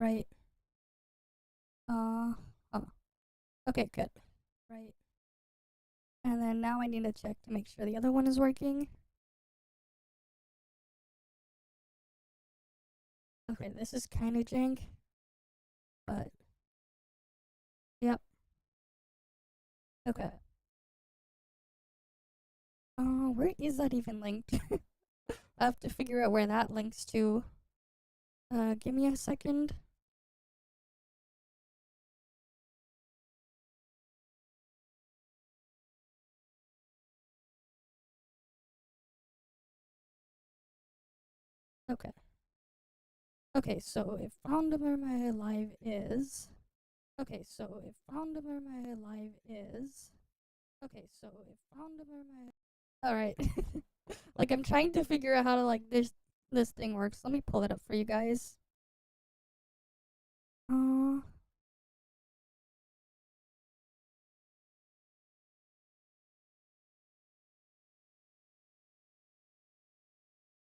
Right. Oh. Okay, good. Right. And then now I need to check to make sure the other one is working. Okay, this is kind of jank. But... Yep. Okay. Where is that even linked? I have to figure out where that links to. Give me a second. Okay. Okay, so if Vtuber my live is... Okay, so if Vtuber my live is... Okay, so if Vtuber my... Alright. Like, I'm trying to figure out how to, like, this thing works. Let me pull it up for you guys.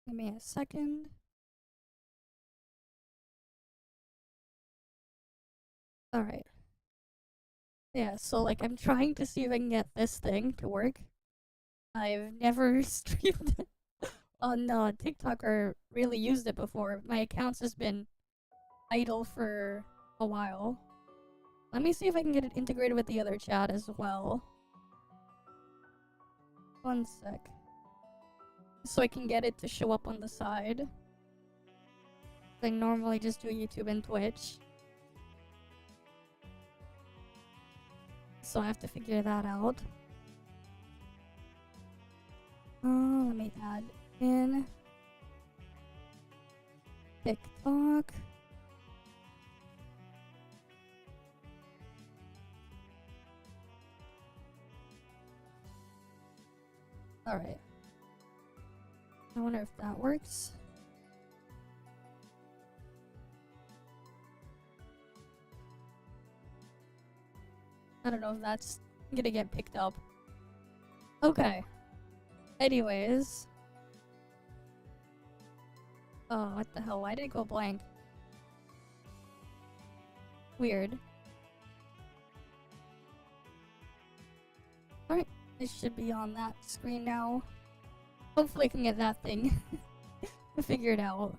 Give me a second. Alright. Yeah, so, like, I'm trying to see if I can get this thing to work. I've never streamed on TikTok or really used it before. My account's just been idle for a while. Let me see if I can get it integrated with the other chat as well. One sec. So I can get it to show up on the side. I normally just do YouTube and Twitch. So I have to figure that out. Let me add in TikTok. Alright. I wonder if that works. I don't know if that's gonna get picked up. Okay. Anyways. Oh, what the hell? Why did it go blank? Weird. Alright, it should be on that screen now. Hopefully I can get that thing figured out.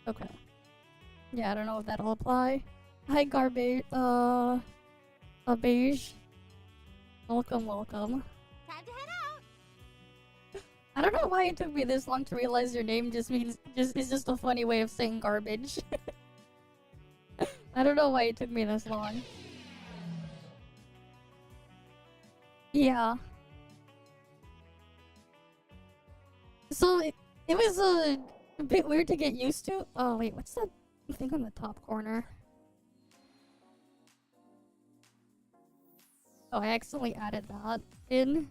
Okay. Yeah, I don't know if that'll apply. Hi, garbage. Beige. Welcome, welcome. Time to head out. I don't know why it took me this long to realize your name is just a funny way of saying garbage. I don't know why it took me this long. Yeah. So it was a bit weird to get used to. Oh wait, what's that thing on the top corner? Oh, I accidentally added that in.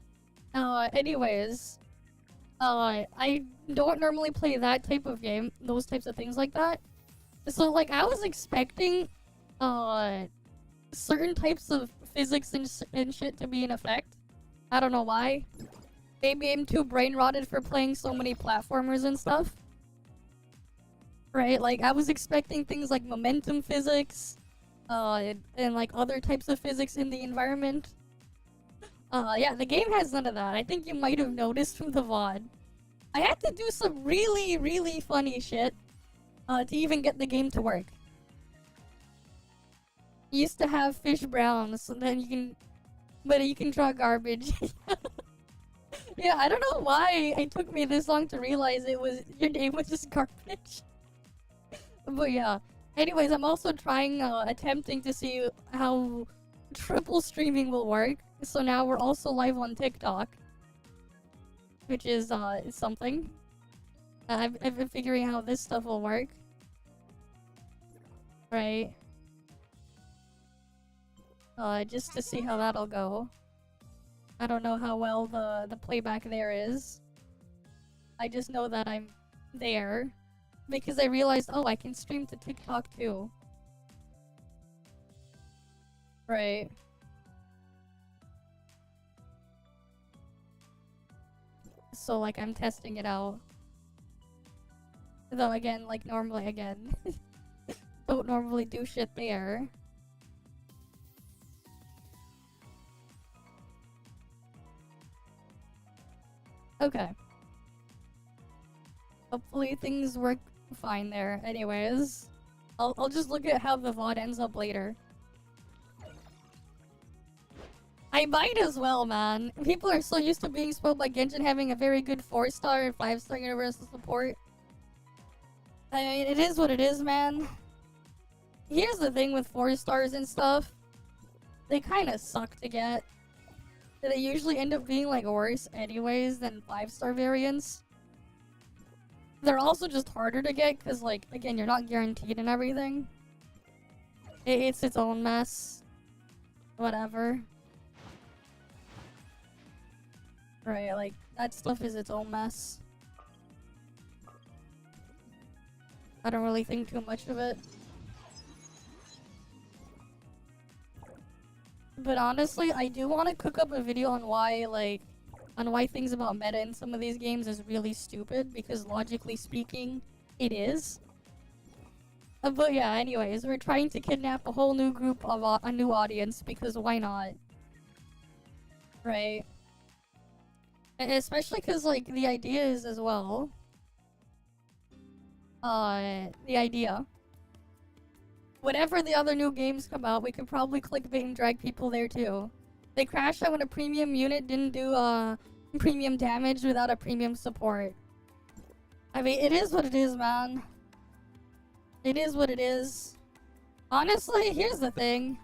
Anyways. I don't normally play that type of game, those types of things like that. So, like, I was expecting, certain types of physics and shit to be in effect. I don't know why. Maybe I'm too brain rotted for playing so many platformers and stuff. Right? Like, I was expecting things like momentum physics, and like other types of physics in the environment. Yeah, the game has none of that. I think you might have noticed from the VOD. I had to do some really, really funny shit, to even get the game to work. You used to have fish browns, so then you can... But you can draw garbage. Yeah, I don't know why it took me this long to realize your name was just garbage. But yeah. Anyways, I'm also attempting to see how triple streaming will work. So now we're also live on TikTok. Which is, something. I've been figuring out how this stuff will work. Right. Just to see how that'll go. I don't know how well the playback there is. I just know that I'm there. because I realized, oh, I can stream to TikTok too. Right. So, like, I'm testing it out. Though, again, like, normally, again, don't normally do shit there. Okay. Hopefully things work fine there. Anyways, I'll just look at how the VOD ends up later. I might as well, man. People are so used to being spoiled by Genshin having a very good 4-star and 5-star universal support. I mean, it is what it is, man. Here's the thing with 4-stars and stuff. They kind of suck to get. They usually end up being, like, worse anyways than 5-star variants. They're also just harder to get because, like, again, you're not guaranteed and everything. It's its own mess. Whatever. Right, like, that stuff is its own mess. I don't really think too much of it. But honestly, I do want to cook up a video on why, like, on why things about meta in some of these games is really stupid, because logically speaking, it is. But yeah, anyways, we're trying to kidnap a whole new group of a new audience, because why not? Right? And especially because, like, the idea is as well... the idea. Whenever the other new games come out, we could probably clickbait and drag people there too. They crashed out when a premium unit didn't do premium damage without a premium support. I mean, it is what it is, man. It is what it is. Honestly, here's the thing.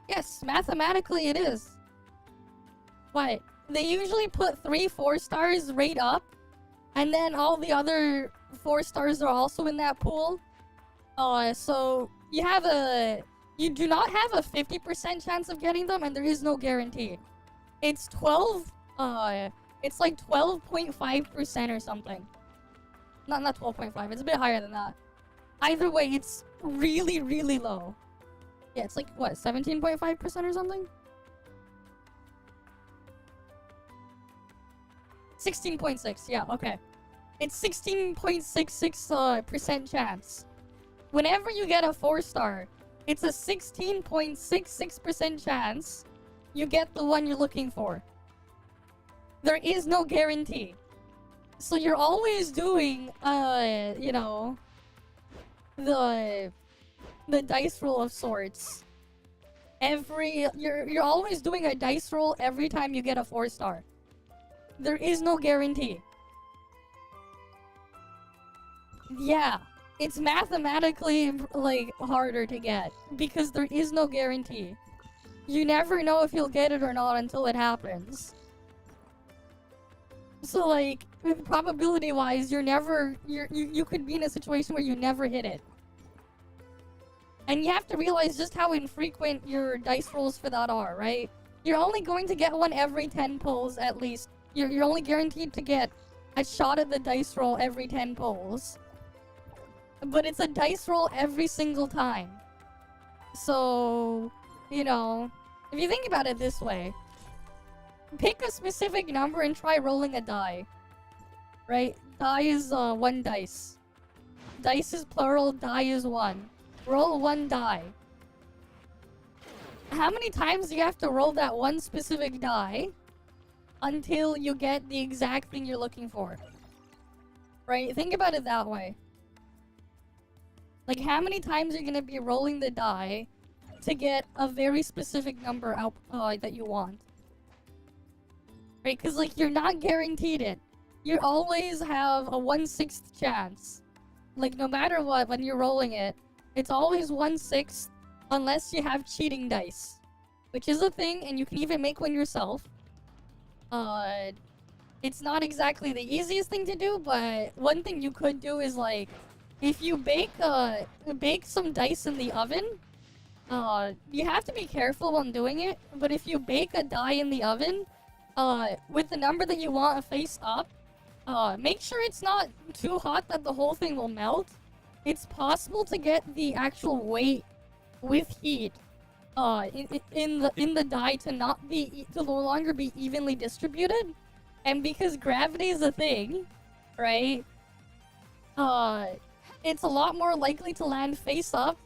Yes, mathematically it is. What? They usually put 3 4-stars right up, and then all the other 4-stars are also in that pool. So you have you do not have a 50% chance of getting them, and there is no guarantee. It's 12, it's like 12.5% or something. Not 12.5, it's a bit higher than that. Either way, it's really, really low. Yeah, it's like, what, 17.5% or something? 16.6, yeah, okay. It's 16.66% chance. Whenever you get a 4-star, it's a 16.66% chance you get the one you're looking for. There is no guarantee. So you're always doing, you know, the dice roll of sorts. You're always doing a dice roll every time you get a 4-star. There is no guarantee. Yeah. It's mathematically, like, harder to get, because there is no guarantee. You never know if you'll get it or not until it happens. So, like, probability-wise, you could be in a situation where you never hit it. And you have to realize just how infrequent your dice rolls for that are, right? You're only going to get one every 10 pulls, at least. You're only guaranteed to get a shot at the dice roll every 10 pulls. But it's a dice roll every single time. So, you know, if you think about it this way, pick a specific number and try rolling a die. Right? Die is 1 dice. Dice is plural, die is 1. Roll 1 die. How many times do you have to roll that one specific die until you get the exact thing you're looking for? Right? Think about it that way. Like, how many times are you gonna be rolling the die to get a very specific number out that you want? Right? Because, like, you're not guaranteed it. You always have a 1/6 chance. Like, no matter what, when you're rolling it, it's always 1/6 unless you have cheating dice. Which is a thing, and you can even make one yourself. It's not exactly the easiest thing to do, but one thing you could do is, like, if you bake some dice in the oven, you have to be careful when doing it, but if you bake a die in the oven, with the number that you want face up, make sure it's not too hot that the whole thing will melt. It's possible to get the actual weight with heat in the die to no longer be evenly distributed, and because gravity is a thing, right? It's a lot more likely to land face up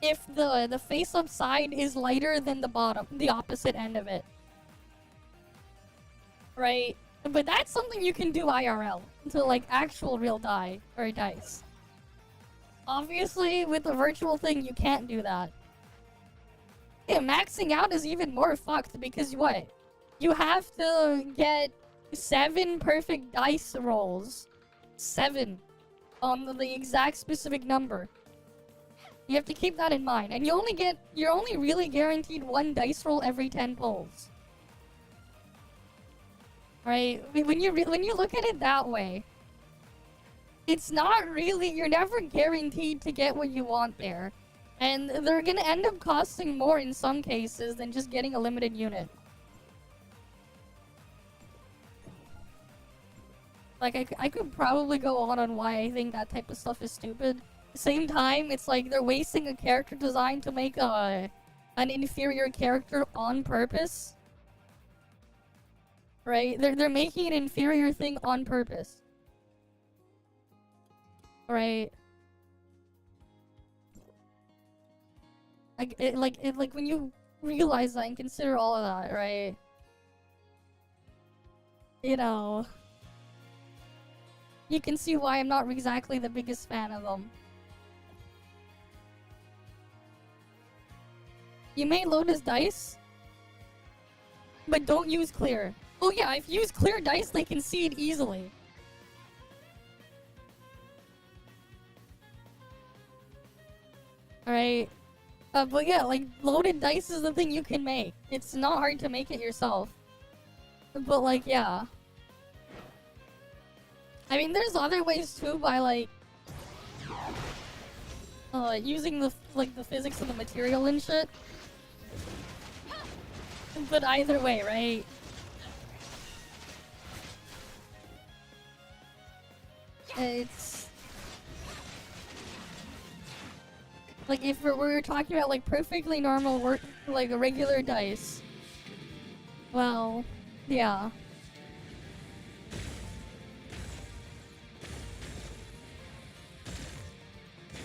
if the face up side is lighter than the opposite end of it, right? But that's something you can do IRL to like actual real die or dice. Obviously, with the virtual thing, you can't do that. Yeah, maxing out is even more fucked because what? You have to get 7 perfect dice rolls. 7. On the exact specific number. You have to keep that in mind. And you're only really guaranteed 1 dice roll every 10 pulls. Right? When you look at it that way, it's not really, you're never guaranteed to get what you want there. And they're gonna end up costing more in some cases than just getting a limited unit. Like, I could probably go on why I think that type of stuff is stupid. At the same time, it's like they're wasting a character design to make an inferior character on purpose. Right? They're making an inferior thing on purpose. Right? Like when you realize that and consider all of that, right? You know, you can see why I'm not exactly the biggest fan of them. You may load as dice, but don't use clear. Oh yeah, if you use clear dice, they can see it easily. Alright. But yeah, like, loaded dice is the thing you can make. It's not hard to make it yourself. But like, yeah. I mean, there's other ways too by like... using the physics of the material and shit. But either way, right? It's... like, if we're talking about, like, perfectly normal like, a regular dice. Well, yeah.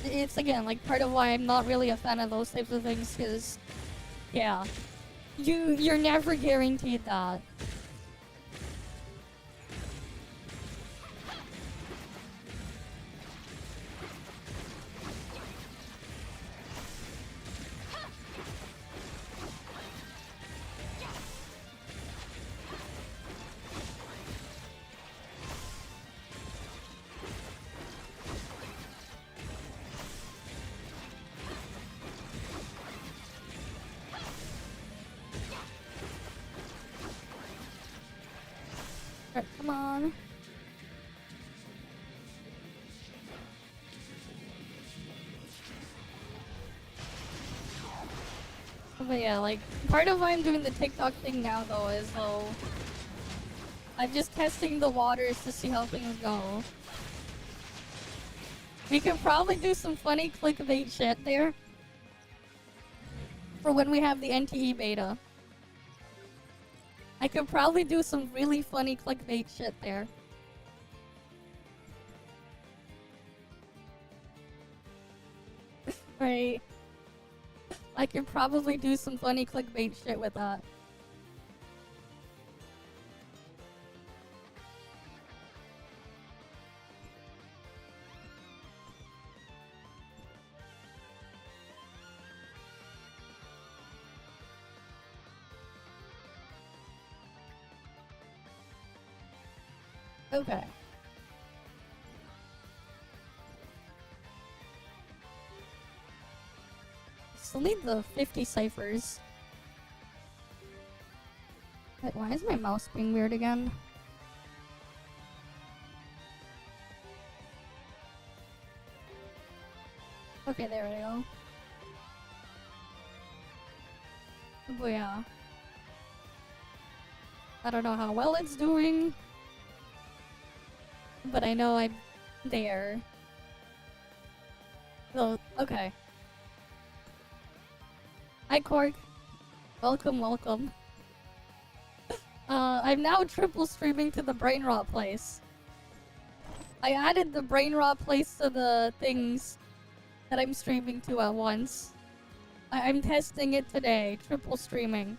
It's, again, like, part of why I'm not really a fan of those types of things, because... yeah. You're never guaranteed that. Come on. But yeah, like, part of why I'm doing the TikTok thing now, though, is, I'm just testing the waters to see how things go. We could probably do some funny clickbait shit there. For when we have the NTE beta. I could probably do some really funny clickbait shit there. Right. I could probably do some funny clickbait shit with that. Okay. Still need the 50 ciphers. Wait, why is my mouse being weird again? Okay, there we go. But yeah. I don't know how well it's doing. but I know I'm there. So, okay. Hi, Cork. Welcome, welcome. I'm now triple streaming to the brain rot place. I added the brain rot place to the things that I'm streaming to at once. I'm testing it today, triple streaming.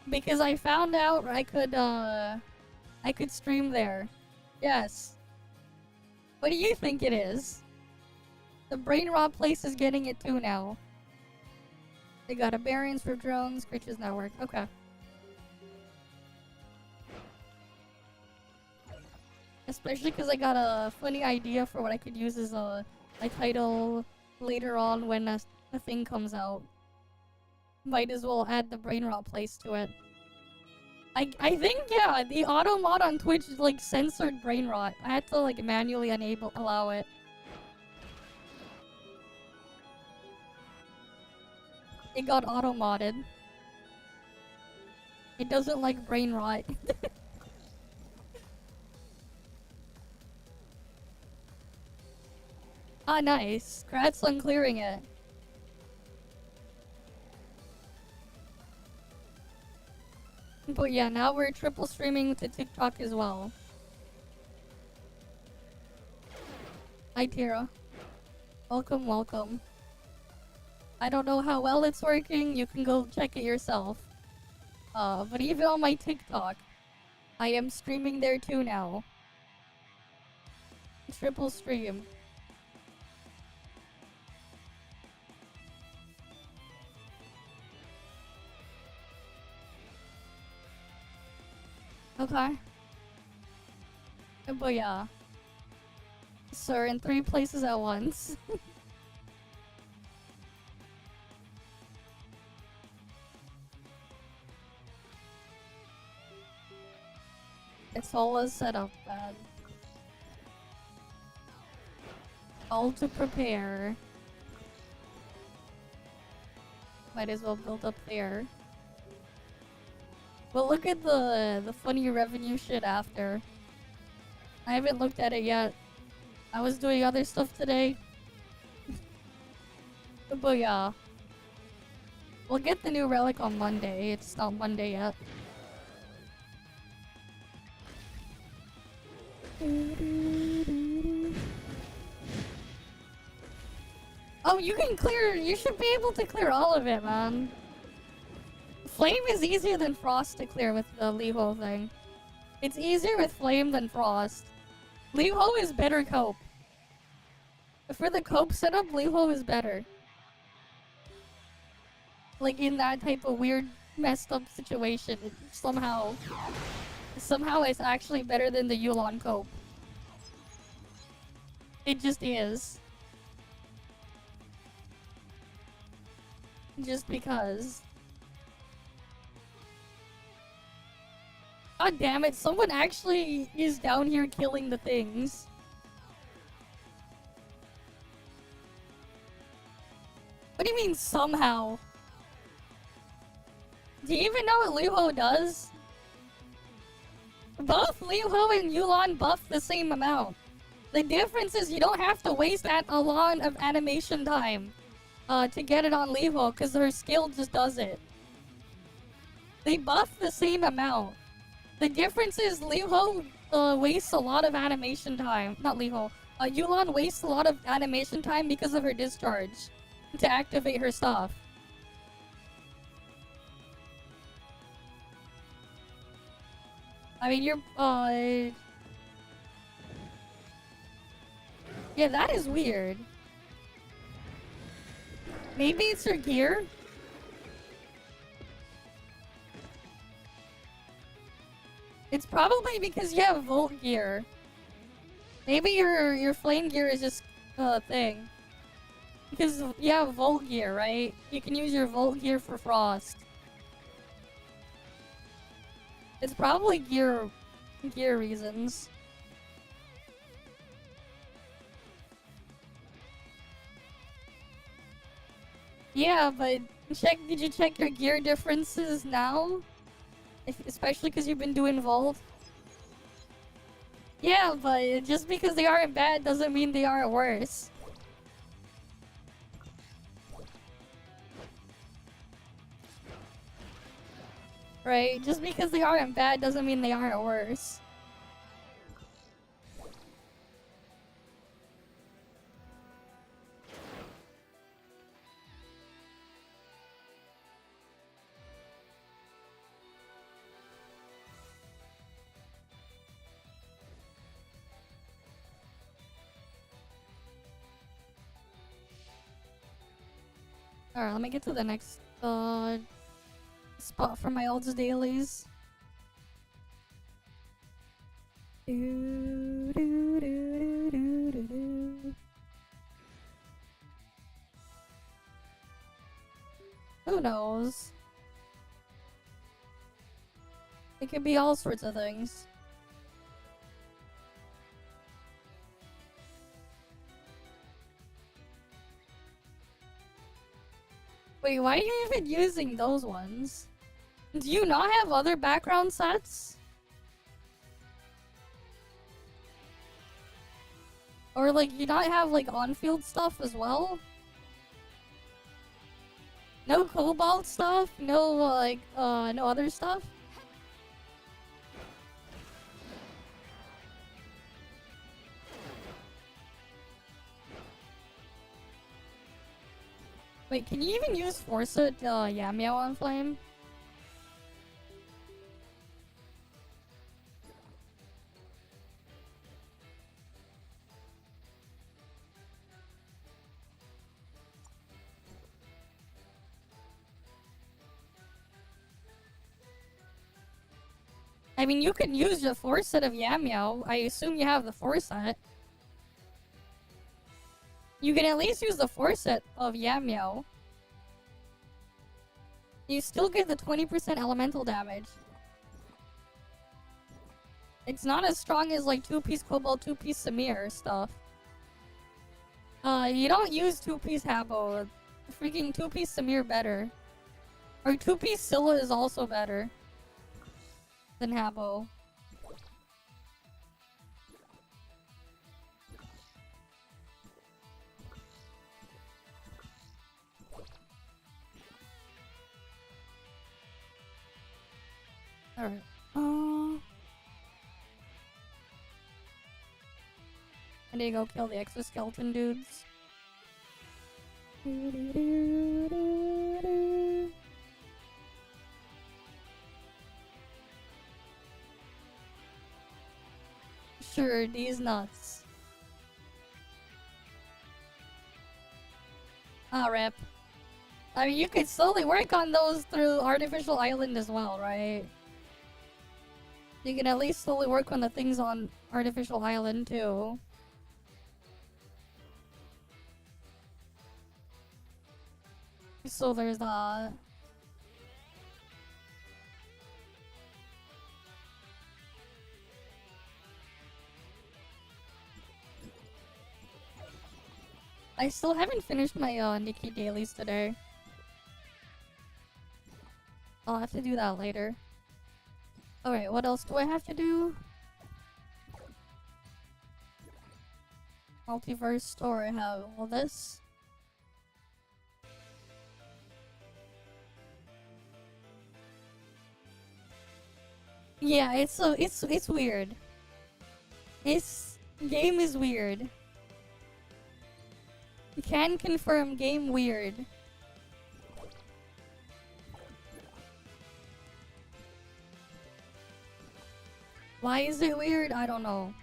Because I found out I could stream there. Yes. What do you think it is? The brain rot place is getting it too now. They got a variance for drones, Creatures Network. Okay. Especially because I got a funny idea for what I could use as a title later on when a thing comes out. Might as well add the brain rot place to it. I think, yeah, the auto mod on Twitch like censored brain rot. I had to like manually allow it. It got auto modded. It doesn't like brain rot. Ah, nice. Congrats on clearing it. But yeah, now we're triple streaming to TikTok as well. Hi, Tira. Welcome, welcome. I don't know how well it's working. You can go check it yourself. But even on my TikTok, I am streaming there too now. Triple stream. Okay. But yeah. So we're in 3 places at once. It's all set up bad. All to prepare. Might as well build up there. But look at the funny revenue shit after. I haven't looked at it yet. I was doing other stuff today. But yeah. We'll get the new relic on Monday. It's not Monday yet. Oh, you can clear. You should be able to clear all of it, man. Flame is easier than Frost to clear with the Liho thing. It's easier with Flame than Frost. Liho is better cope. For the cope setup, Liho is better. Like in that type of weird, messed up situation, somehow it's actually better than the Yulon cope. It just is. Just because. God damn it, someone actually is down here killing the things. What do you mean, somehow? Do you even know what Luho does? Both Luho and Yulon buff the same amount. The difference is you don't have to waste a lot of animation time to get it on Luho, because her skill just does it. They buff the same amount. The difference is Luho wastes a lot of animation time. Not Luho. Yulon wastes a lot of animation time because of her discharge to activate her stuff. I mean, you're, yeah, that is weird. Maybe it's her gear? It's probably because you have Volt gear. Maybe your flame gear is just a thing. Because you have Volt gear, right? You can use your Volt gear for Frost. It's probably gear reasons. Yeah, but did you check your gear differences now? Especially because you've been doing Volt. Yeah, but just because they aren't bad doesn't mean they aren't worse. Right? Just because they aren't bad doesn't mean they aren't worse. Alright, let me get to the next spot for my olds dailies. Do, do, do, do, do, do, do. Who knows? It could be all sorts of things. Wait, why are you even using those ones? Do you not have other background sets? Or like, you not have like on-field stuff as well? No cobalt stuff? No like, no other stuff? Wait, can you even use Forza Yamio on Flame? I mean, you can use the 4 set of Yamio. I assume you have the 4 set. You can at least use the 4 set of Yamio. You still get the 20% elemental damage. It's not as strong as like 2-piece Cobalt, 2-piece Samir stuff. You don't use 2-piece Habo. Freaking 2-piece Samir better. Or 2-piece Scylla is also better than Habo. Alright. I need to go kill the exoskeleton dudes. Sure, these nuts. Ah, rip. I mean, you could slowly work on those through Artificial Island as well, right? You can at least slowly work on the things on Artificial Island, too. So there's that. I still haven't finished my Nikki dailies today. I'll have to do that later. Alright, what else do I have to do? Multiverse store, I have all this. Yeah, it's weird. Game is weird. Can confirm game weird. Why is it weird? I don't know.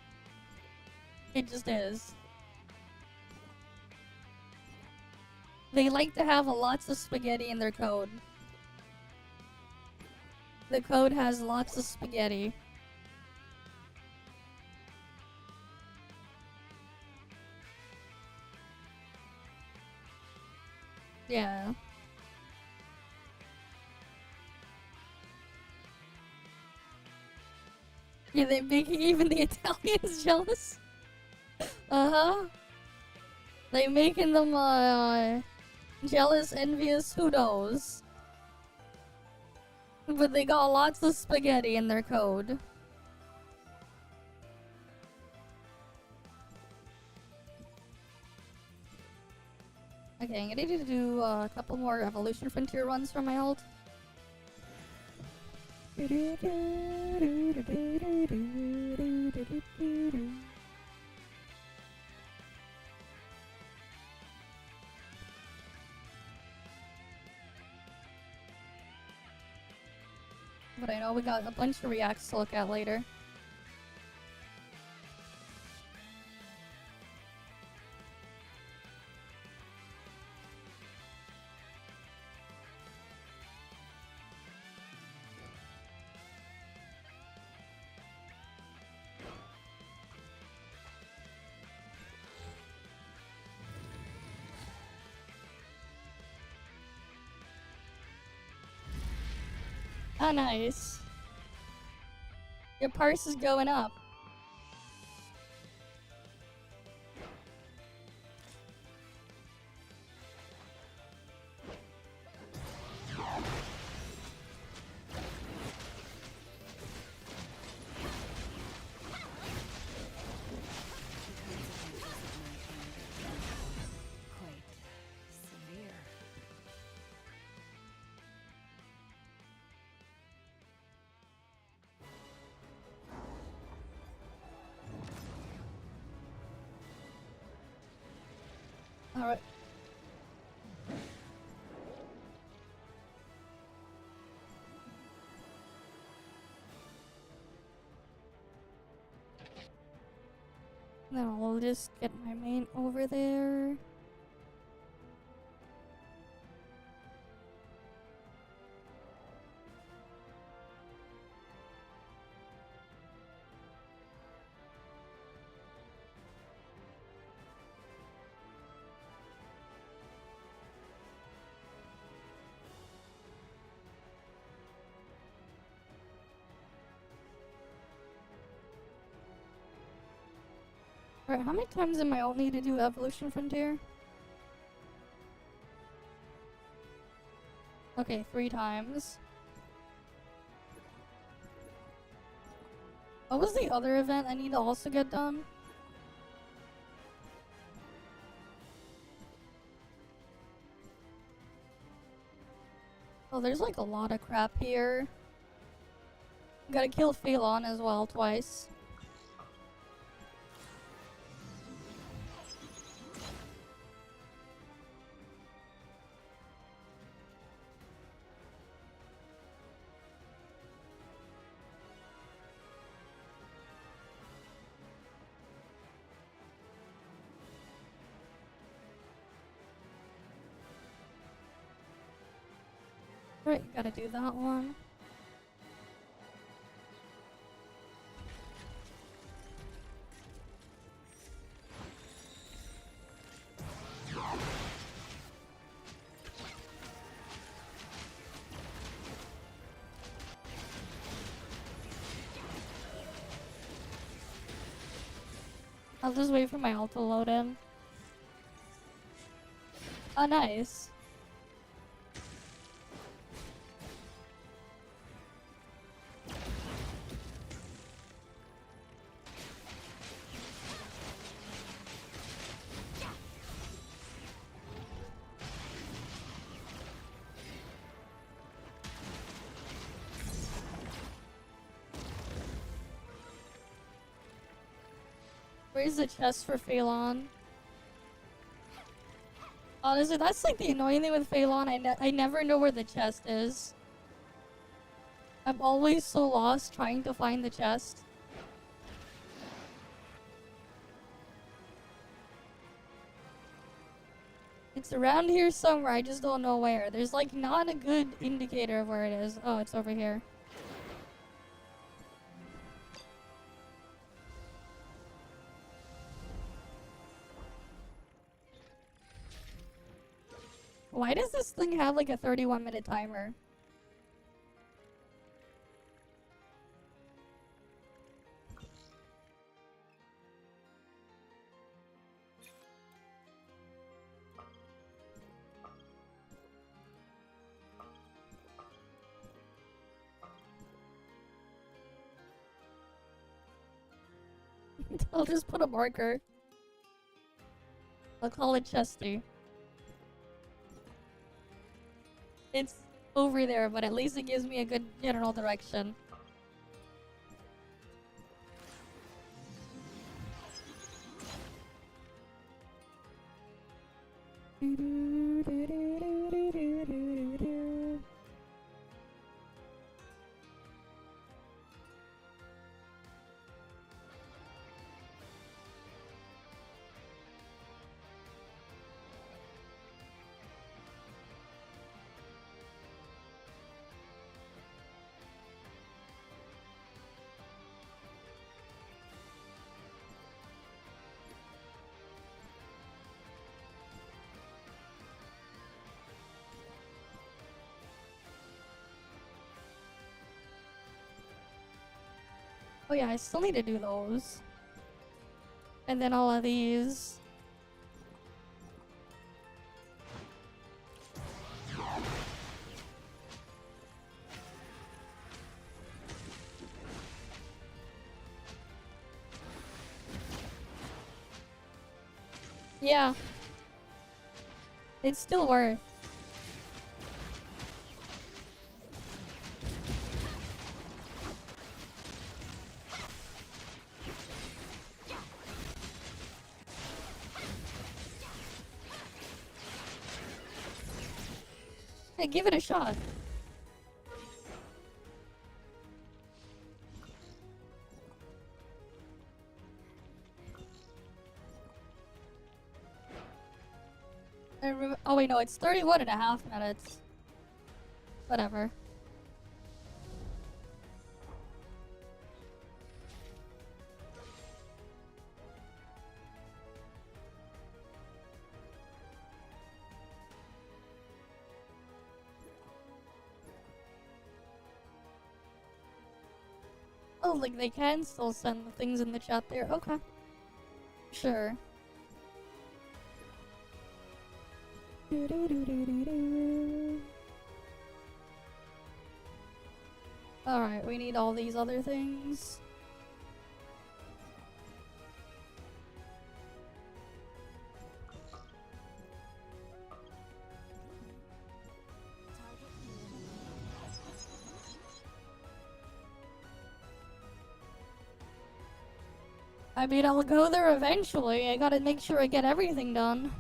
It just is. They like to have lots of spaghetti in their code. The code has lots of spaghetti. Yeah. Yeah, they're making even the Italians jealous. Uh-huh. They making them, jealous, envious, who knows. But they got lots of spaghetti in their code. Okay, I'm gonna need to do a couple more Evolution Frontier runs for my ult. But I know we got a bunch of reacts to look at later. Ah, nice. Your parse is going up. Quite severe. Alright. Then I'll just get my main over there. Alright, how many times am I only to do Evolution Frontier? Okay, 3 times. What was the other event I need to also get done? Oh, there's like a lot of crap here. Gotta kill Phelan as well twice. Right, gotta do that one. I'll just wait for my ult to load in. Oh, nice. Where's the chest for Phelan? Honestly, that's like the annoying thing with Phelan. I never know where the chest is. I'm always so lost trying to find the chest. It's around here somewhere, I just don't know where. There's like not a good indicator of where it is. Oh, it's over here. Why does this thing have like a 31-minute timer? I'll just put a marker. I'll call it Chesty. it's over there, but at least it gives me a good general direction. Oh yeah, I still need to do those. And then all of these. Yeah. It's still worth. Hey, give it a shot. Oh wait, no, it's 31.5 minutes. Whatever. Oh, like they can still send the things in the chat there. Okay. Sure. Alright, we need all these other things. I mean, I'll go there eventually. I gotta make sure I get everything done.